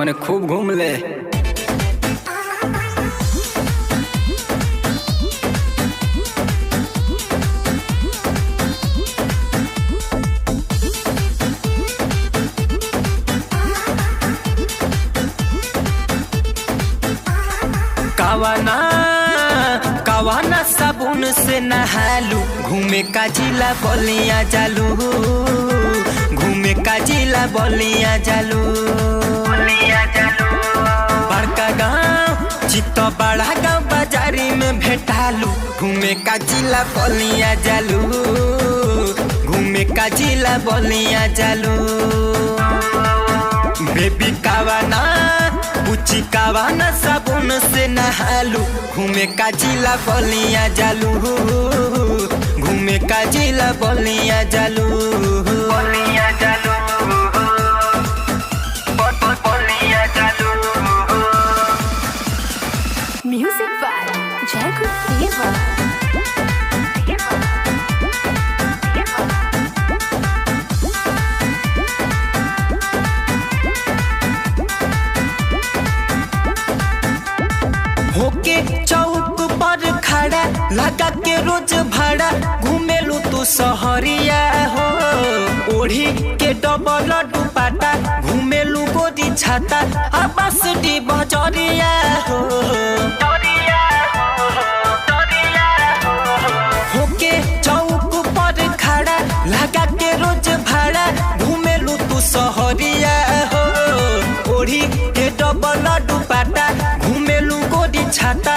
हमने खूब घूम ले। कावाना कावाना साबुन से नहालू, घूमे का जिला बलिया जालू, घूमे का जिला बलिया जालू। बड़का गाँव चित्त बड़ा गाँव बाजारी में भेटालू, घूमे का जिला बलिया जालू, घूमे का जिला बलिया जालू। बेबी कावाना पूछी कावाना साबुन से नहालू, घूमे का जिला बलिया जालू, घूमे का जिला बलिया जालू, बलिया जालू, बलिया जालू। Music by Jacob Fever. होके चौक पर खड़ा लगा के रोज भाड़ा, घूमेलू तू सहरिया हो, ओढ़ी के डबल दुपट्टा, घूमेलू गोदी छाता, बस डी बजरिया हो। होके चौक पर खड़ा लगा के रोज भाड़ा, घूमेलू तू सहरिया हो, ओढ़ी के डबल दुपट्टा, घूमेलू गोदी छाता,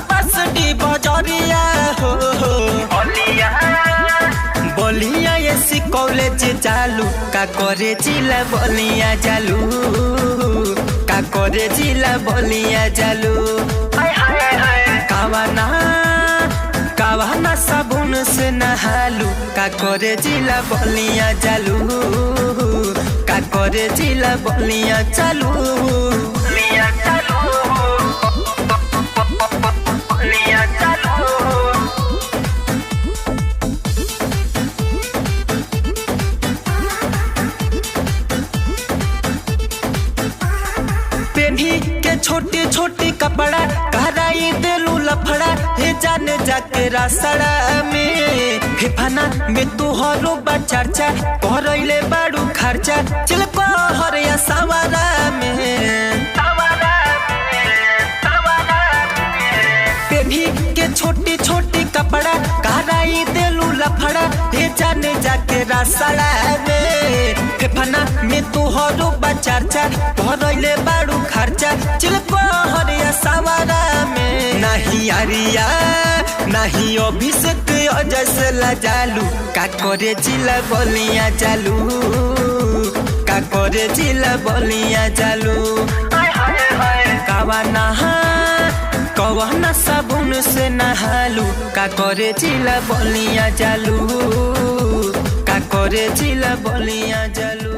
बस डी बजरिया हो। बलिया ऐसी कॉलेज चालू, का करे जिला बलिया जालू, का करे जिला बलिया जालू। कावाना कावाना साबुन से नहालू, का करे जिला बलिया जालू, का करे जिला बलिया चालू, बलिया चालू, बलिया चालू। पेन्ही के छोटे छोटे कपड़ा कराई देलू लफड़ा, हे जाने जाके रासड़ा में फेफाना में तुहरो बचर्चा, करैले बाड़ू खर्चा, चल कहर या सवारा में। पेन्ही के छोटे छोटे कपड़ा कराई देलू लफड़ा, हे जाने जाके रासड़ा में फेफाना में तुहरो बचर्चा, करैले बाड़ू खर्चा, चल कहर या सवारा में। नहीं आरिया नहीं अभिषेक अजय से लजालू, का करे जिला बलिया जालू, का करे जिला बलिया जालू। कावाना कवाना साबुन से नहालू, का करे जिला बलिया जालू, का करे जिला बलिया जालू।